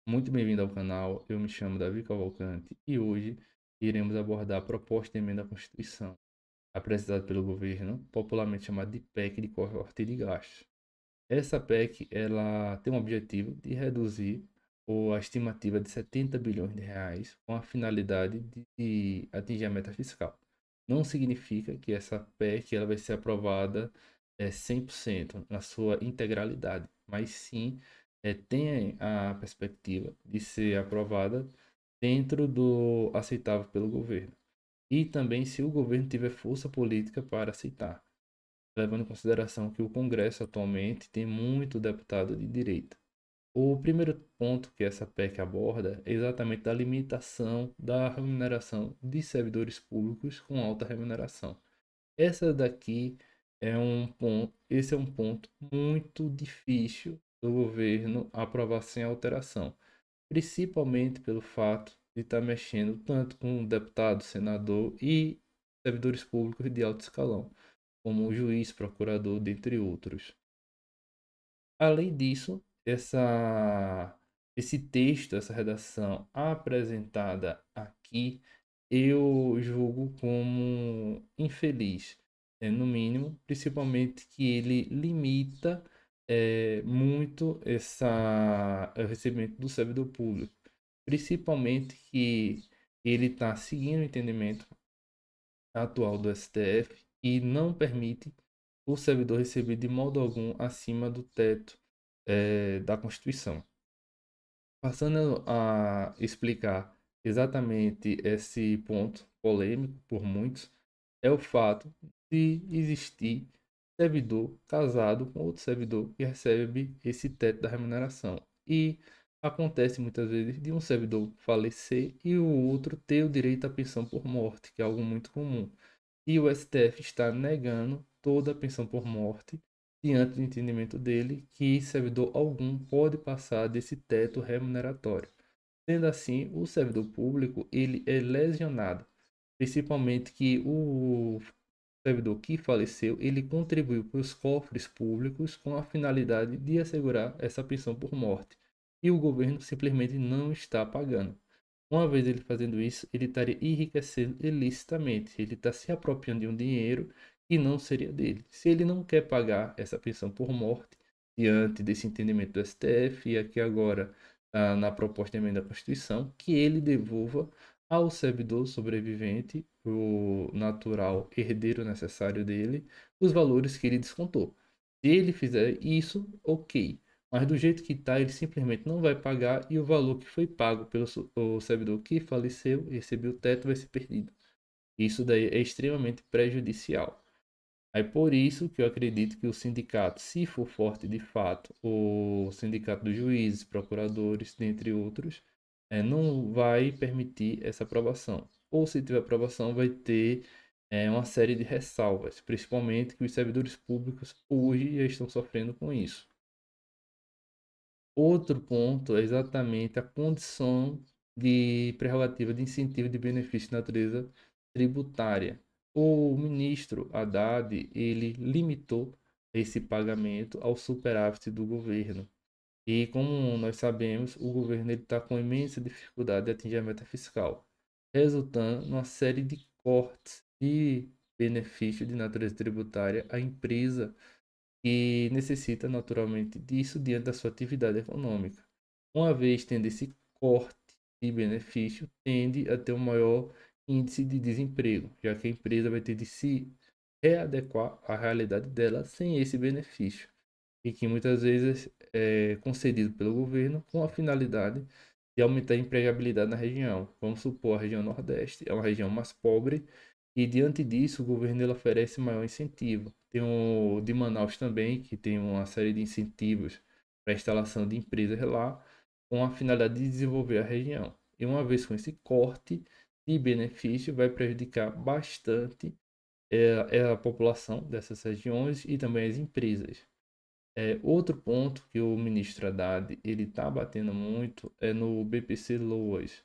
Muito bem-vindo ao canal. Eu me chamo Davi Cavalcante e hoje iremos abordar a proposta de emenda à Constituição, apresentada pelo governo, popularmente chamada de PEC de corte de gastos. Essa PEC, ela tem o objetivo de reduzir a estimativa de 70 bilhões de reais com a finalidade de atingir a meta fiscal. Não significa que essa PEC ela vai ser aprovada 100% na sua integralidade, mas sim tem a perspectiva de ser aprovada dentro do aceitável pelo governo. E também se o governo tiver força política para aceitar, levando em consideração que o Congresso atualmente tem muito deputado de direita. O primeiro ponto que essa PEC aborda é exatamente a limitação da remuneração de servidores públicos com alta remuneração. Essa daqui esse é um ponto muito difícil do governo aprovar sem alteração, principalmente pelo fato de estar mexendo tanto com deputado, senador e servidores públicos de alto escalão, como o juiz, procurador, dentre outros. Além disso, esse texto, essa redação apresentada aqui, eu julgo como infeliz, no mínimo, principalmente que ele limita muito o recebimento do servidor público, principalmente que ele está seguindo o entendimento atual do STF e não permite o servidor receber de modo algum acima do teto da Constituição. Passando a explicar exatamente esse ponto polêmico por muitos, é o fato de existir servidor casado com outro servidor que recebe esse teto da remuneração. E acontece muitas vezes de um servidor falecer e o outro ter o direito à pensão por morte, que é algo muito comum. E o STF está negando toda a pensão por morte diante do entendimento dele que servidor algum pode passar desse teto remuneratório. Sendo assim, o servidor público ele é lesionado, principalmente que o servidor que faleceu ele contribuiu para os cofres públicos com a finalidade de assegurar essa pensão por morte e o governo simplesmente não está pagando. Uma vez ele fazendo isso, ele estaria enriquecendo ilicitamente. Ele está se apropriando de um dinheiro que não seria dele. Se ele não quer pagar essa pensão por morte, diante desse entendimento do STF, e aqui agora na proposta de emenda à Constituição, que ele devolva ao servidor sobrevivente, o natural herdeiro necessário dele, os valores que ele descontou. Se ele fizer isso, ok. Mas do jeito que está, ele simplesmente não vai pagar e o valor que foi pago pelo o servidor que faleceu, recebeu o teto, vai ser perdido. Isso daí é extremamente prejudicial. Aí por isso que eu acredito que o sindicato, se for forte de fato, o sindicato dos juízes, procuradores, dentre outros, não vai permitir essa aprovação. Ou se tiver aprovação, vai ter uma série de ressalvas, principalmente que os servidores públicos hoje já estão sofrendo com isso. Outro ponto é exatamente a condição de prerrogativa de incentivo de benefício de natureza tributária. O ministro Haddad, ele limitou esse pagamento ao superávit do governo. E como nós sabemos, o governo está com imensa dificuldade de atingir a meta fiscal, resultando numa série de cortes de benefício de natureza tributária à empresa que necessita naturalmente disso diante da sua atividade econômica. Uma vez tendo esse corte de benefício, tende a ter um maior índice de desemprego, já que a empresa vai ter de se readequar à realidade dela sem esse benefício, e que muitas vezes é concedido pelo governo com a finalidade de aumentar a empregabilidade na região. Vamos supor, a região Nordeste é uma região mais pobre e diante disso o governo ele oferece maior incentivo. Tem o de Manaus também, que tem uma série de incentivos para a instalação de empresas lá, com a finalidade de desenvolver a região. E uma vez com esse corte de benefício, vai prejudicar bastante a população dessas regiões e também as empresas. Outro ponto que o ministro Haddad ele está batendo muito é no BPC Loas.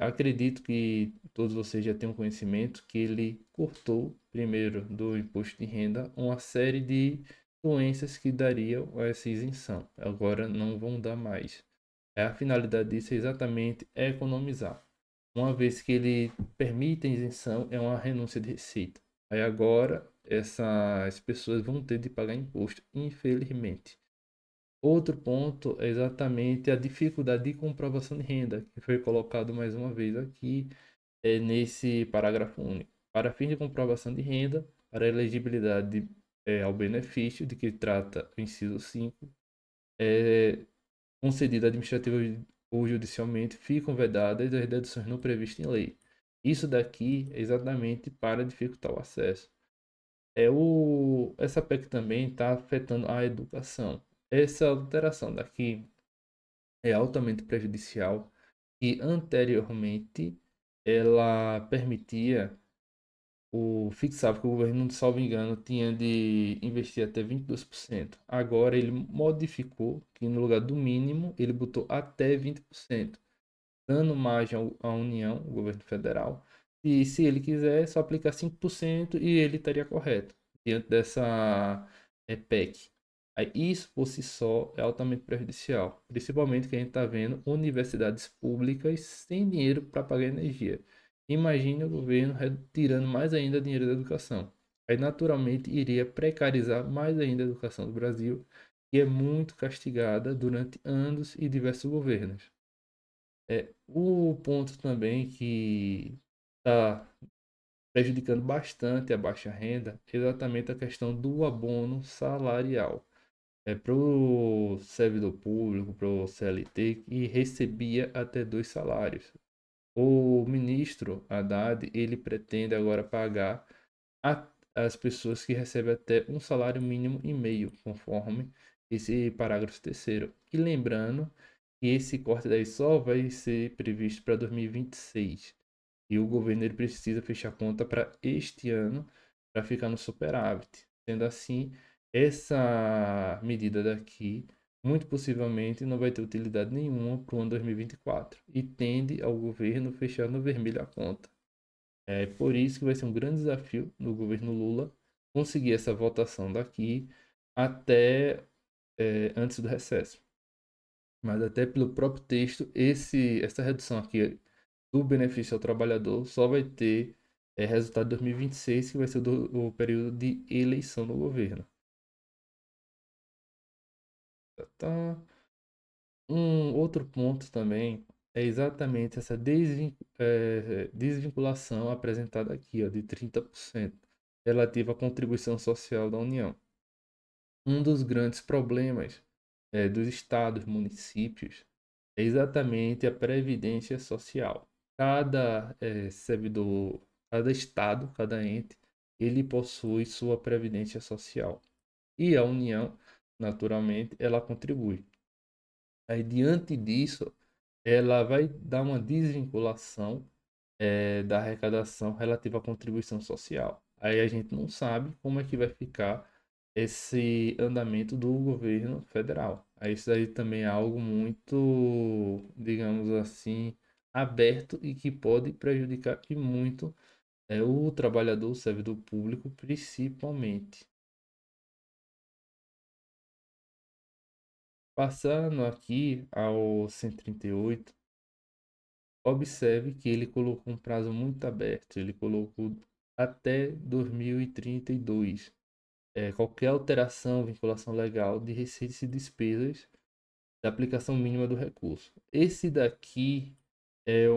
Acredito que todos vocês já tenham conhecimento que ele cortou, primeiro, do imposto de renda, uma série de doenças que dariam essa isenção. Agora não vão dar mais. A finalidade disso é exatamente economizar. Uma vez que ele permite a isenção, é uma renúncia de receita. Aí agora essas pessoas vão ter de pagar imposto, infelizmente. Outro ponto é exatamente a dificuldade de comprovação de renda, que foi colocado mais uma vez aqui nesse parágrafo único. Para fim de comprovação de renda, para elegibilidade ao benefício de que trata o inciso 5, é, concedida administrativa ou judicialmente, ficam vedadas as deduções não previstas em lei. Isso daqui é exatamente para dificultar o acesso. Essa PEC também está afetando a educação. Essa alteração daqui é altamente prejudicial e anteriormente ela permitia fixava que o governo, salvo engano, tinha de investir até 22%. Agora ele modificou que no lugar do mínimo ele botou até 20%, dando margem à União, o governo federal. E se ele quiser, só aplicar 5% e ele estaria correto diante dessa PEC. Aí, isso por si só é altamente prejudicial, principalmente que a gente está vendo universidades públicas sem dinheiro para pagar energia. Imagine o governo retirando mais ainda dinheiro da educação. Aí, naturalmente, iria precarizar mais ainda a educação do Brasil, que é muito castigada durante anos e diversos governos. O ponto também que está prejudicando bastante a baixa renda é exatamente a questão do abono salarial. Para o servidor público, para o CLT, que recebia até 2 salários. O ministro Haddad, ele pretende agora pagar as pessoas que recebem até um salário mínimo e meio, conforme esse parágrafo terceiro. E lembrando que esse corte daí só vai ser previsto para 2026. E o governo ele precisa fechar conta para este ano para ficar no superávit. Sendo assim, essa medida daqui muito possivelmente não vai ter utilidade nenhuma para o ano 2024 e tende ao governo fechar no vermelho a conta. É por isso que vai ser um grande desafio no governo Lula conseguir essa votação daqui até antes do recesso. Mas até pelo próprio texto, essa redução aqui do benefício ao trabalhador só vai ter resultado em 2026, que vai ser o período de eleição do governo. Tá. Um outro ponto também é exatamente essa desvinculação apresentada aqui, ó, de 30% relativa à contribuição social da União. Um dos grandes problemas dos estados, municípios, é exatamente a previdência social. Cada servidor, cada estado, cada ente, ele possui sua previdência social. E a União, naturalmente, ela contribui. Aí, diante disso, ela vai dar uma desvinculação da arrecadação relativa à contribuição social. Aí a gente não sabe como é que vai ficar esse andamento do governo federal. Aí isso aí também é algo muito, digamos assim, aberto e que pode prejudicar e muito o trabalhador, o servidor público, principalmente. Passando aqui ao 138, observe que ele colocou um prazo muito aberto. Ele colocou até 2032. Qualquer alteração, vinculação legal de receitas e despesas da aplicação mínima do recurso. Esse daqui é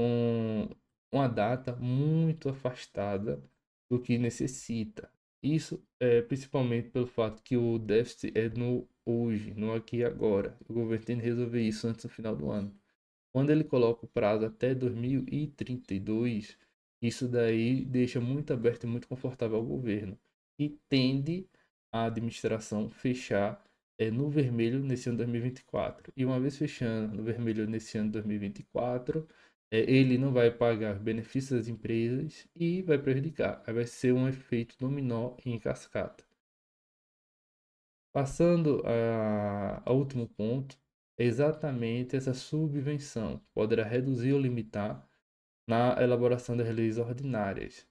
uma data muito afastada do que necessita. Isso é principalmente pelo fato que o déficit é no hoje, no aqui e agora. O governo tem que resolver isso antes do final do ano. Quando ele coloca o prazo até 2032, isso daí deixa muito aberto e muito confortável ao governo. E tende a administração fechar no vermelho nesse ano 2024. E uma vez fechando no vermelho nesse ano 2024, ele não vai pagar benefícios das empresas e vai prejudicar. Aí vai ser um efeito dominó em cascata. Passando ao último ponto, é exatamente essa subvenção poderá reduzir ou limitar na elaboração das leis ordinárias.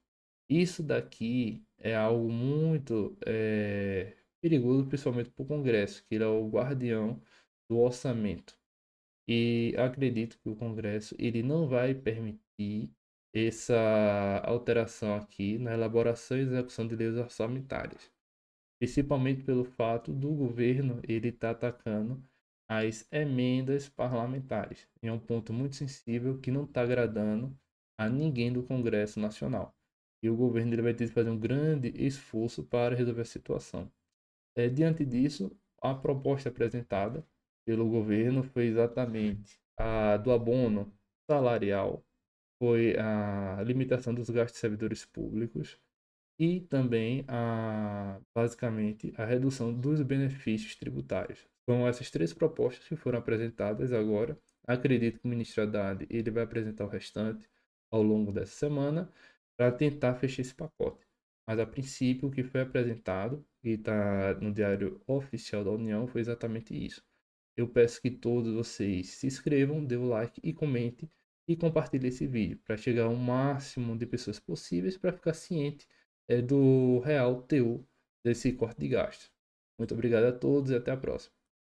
Isso daqui é algo muito perigoso, principalmente para o Congresso, que ele é o guardião do orçamento. e acredito que o Congresso ele não vai permitir essa alteração aqui na elaboração e execução de leis orçamentárias, principalmente pelo fato do governo ele estar atacando as emendas parlamentares. É um ponto muito sensível que não está agradando a ninguém do Congresso Nacional. E o governo ele vai ter que fazer um grande esforço para resolver a situação. Diante disso, a proposta apresentada pelo governo foi exatamente a do abono salarial, foi a limitação dos gastos de servidores públicos e também basicamente a redução dos benefícios tributários. São essas três propostas que foram apresentadas agora. Acredito que o ministro Haddad ele vai apresentar o restante ao longo dessa semana para tentar fechar esse pacote. Mas a princípio o que foi apresentado e está no Diário Oficial da União foi exatamente isso. Eu peço que todos vocês se inscrevam, dê o like e comente e compartilhe esse vídeo para chegar ao máximo de pessoas possíveis para ficar ciente do real teor desse corte de gastos. Muito obrigado a todos e até a próxima.